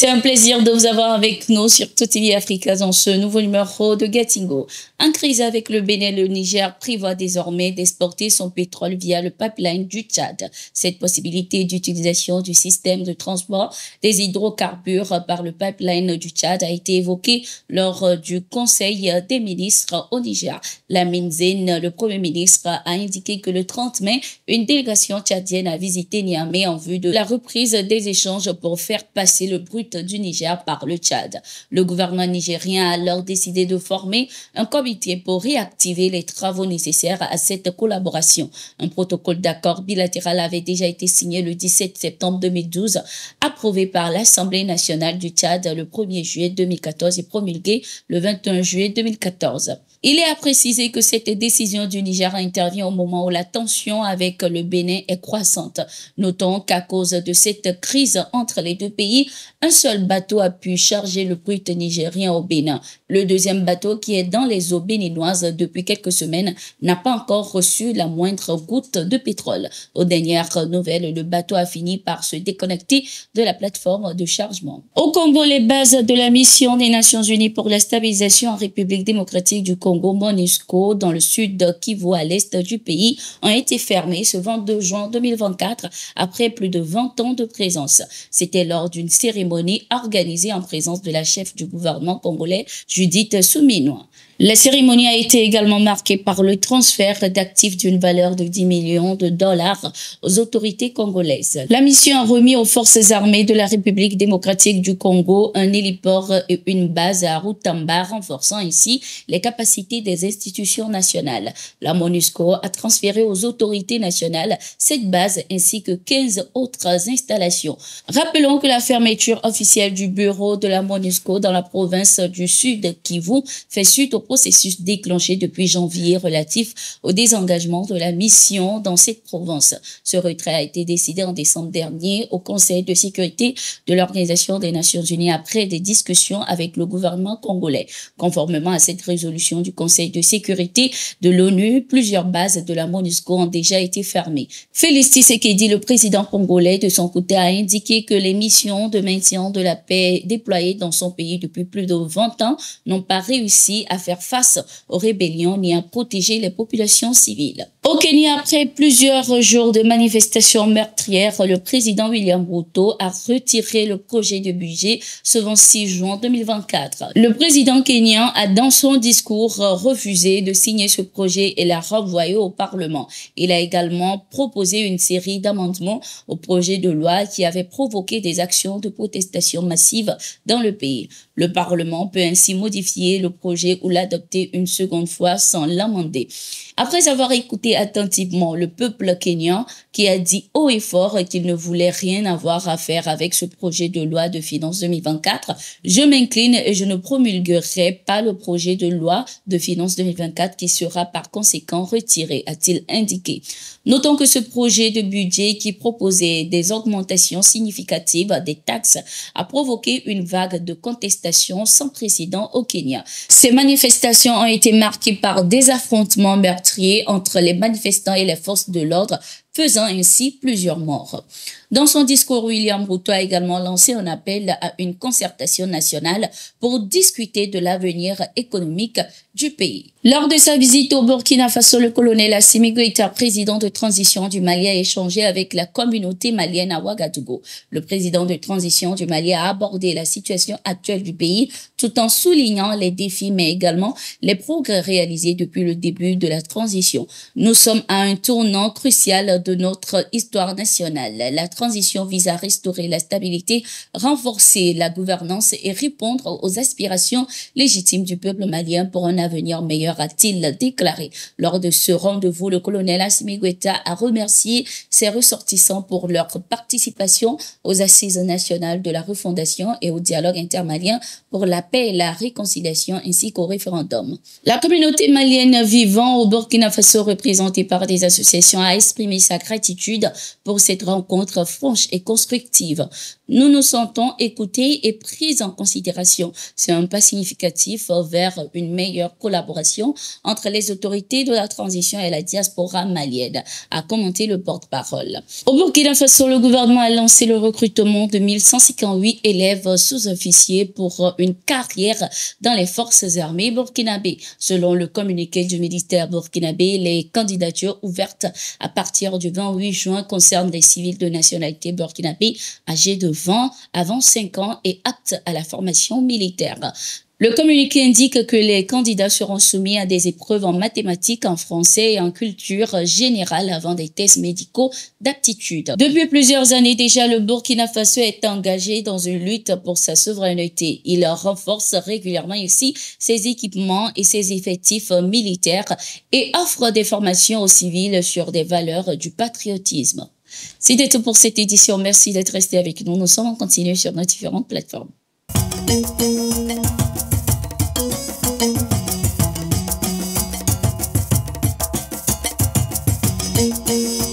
C'est un plaisir de vous avoir avec nous sur TOTV Africa dans ce nouveau numéro de Gatingo. En crise avec le Bénin, le Niger prévoit désormais d'exporter son pétrole via le pipeline du Tchad. Cette possibilité d'utilisation du système de transport des hydrocarbures par le pipeline du Tchad a été évoquée lors du Conseil des ministres au Niger. Lamine Zeine, le Premier ministre, a indiqué que le 30 mai, une délégation tchadienne a visité Niamey en vue de la reprise des échanges pour faire passer le brut du Niger par le Tchad. Le gouvernement nigérien a alors décidé de former un comité pour réactiver les travaux nécessaires à cette collaboration. Un protocole d'accord bilatéral avait déjà été signé le 17 septembre 2012, approuvé par l'Assemblée nationale du Tchad le 1er juillet 2014 et promulgué le 21 juillet 2014. Il est à préciser que cette décision du Niger intervient au moment où la tension avec le Bénin est croissante. Notons qu'à cause de cette crise entre les deux pays, un seul bateau a pu charger le brut nigérien au Bénin. Le deuxième bateau, qui est dans les eaux béninoises depuis quelques semaines, n'a pas encore reçu la moindre goutte de pétrole. Aux dernières nouvelles, le bateau a fini par se déconnecter de la plateforme de chargement. Au Congo, les bases de la mission des Nations Unies pour la stabilisation en République démocratique du Congo, MONUSCO, dans le sud de Kivu, à l'est du pays, ont été fermées ce 22 juin 2024 après plus de 20 ans de présence. C'était lors d'une cérémonie organisée en présence de la chef du gouvernement congolais, Judith Suminwa. La cérémonie a été également marquée par le transfert d'actifs d'une valeur de 10 millions de dollars aux autorités congolaises. La mission a remis aux forces armées de la République démocratique du Congo un héliport et une base à Rutamba, renforçant ainsi les capacités des institutions nationales. La MONUSCO a transféré aux autorités nationales cette base ainsi que 15 autres installations. Rappelons que la fermeture officielle du bureau de la MONUSCO dans la province du Sud Kivu fait suite au processus déclenché depuis janvier relatif au désengagement de la mission dans cette province. Ce retrait a été décidé en décembre dernier au Conseil de sécurité de l'Organisation des Nations Unies après des discussions avec le gouvernement congolais. Conformément à cette résolution du Conseil de sécurité de l'ONU, plusieurs bases de la MONUSCO ont déjà été fermées. Félix Tshisekedi, le président congolais, de son côté, a indiqué que les missions de maintien de la paix déployées dans son pays depuis plus de 20 ans n'ont pas réussi à faire face aux rébellions ni à protéger les populations civiles. Au Kenya, après plusieurs jours de manifestations meurtrières, le président William Ruto a retiré le projet de budget ce 26 juin 2024. Le président kenyan a dans son discours refusé de signer ce projet et l'a renvoyé au Parlement. Il a également proposé une série d'amendements au projet de loi qui avait provoqué des actions de protestation massive dans le pays. Le Parlement peut ainsi modifier le projet ou l'adopter une seconde fois sans l'amender. Après avoir écouté attentivement le peuple kényan qui a dit haut et fort qu'il ne voulait rien avoir à faire avec ce projet de loi de finances 2024, je m'incline et je ne promulguerai pas le projet de loi de finances 2024 qui sera par conséquent retiré, a-t-il indiqué. Notons que ce projet de budget qui proposait des augmentations significatives des taxes a provoqué une vague de contestation sans précédent au Kenya. Ces manifestations ont été marquées par des affrontements meurtriers entre les manifestants et les forces de l'ordre, faisant ainsi plusieurs morts. Dans son discours, William Ruto a également lancé un appel à une concertation nationale pour discuter de l'avenir économique du pays. Lors de sa visite au Burkina Faso, le colonel Assimi Goïta, président de transition du Mali, a échangé avec la communauté malienne à Ouagadougou. Le président de transition du Mali a abordé la situation actuelle du pays tout en soulignant les défis mais également les progrès réalisés depuis le début de la transition. Nous sommes à un tournant crucial de notre histoire nationale. La transition vise à restaurer la stabilité, renforcer la gouvernance et répondre aux aspirations légitimes du peuple malien pour un avenir meilleur, a-t-il déclaré. Lors de ce rendez-vous, le colonel Assimi Goïta a remercié ses ressortissants pour leur participation aux assises nationales de la refondation et au dialogue intermalien pour la paix et la réconciliation ainsi qu'au référendum. La communauté malienne vivant au Burkina Faso, représentée par des associations, a exprimé sa sa gratitude pour cette rencontre franche et constructive. Nous nous sentons écoutés et pris en considération. C'est un pas significatif vers une meilleure collaboration entre les autorités de la transition et la diaspora malienne, a commenté le porte-parole. Au Burkina Faso, le gouvernement a lancé le recrutement de 1158 élèves sous-officiers pour une carrière dans les forces armées burkinabées. Selon le communiqué du ministère burkinabé, les candidatures ouvertes à partir du 28 juin concernent des civils de nationalité burkinabé âgés de 20 à 25 ans et aptes à la formation militaire. Le communiqué indique que les candidats seront soumis à des épreuves en mathématiques, en français et en culture générale avant des tests médicaux d'aptitude. Depuis plusieurs années déjà, le Burkina Faso est engagé dans une lutte pour sa souveraineté. Il renforce régulièrement ici ses équipements et ses effectifs militaires et offre des formations aux civils sur des valeurs du patriotisme. C'était tout pour cette édition. Merci d'être resté avec nous. Nous sommes en continu sur nos différentes plateformes. Thank you.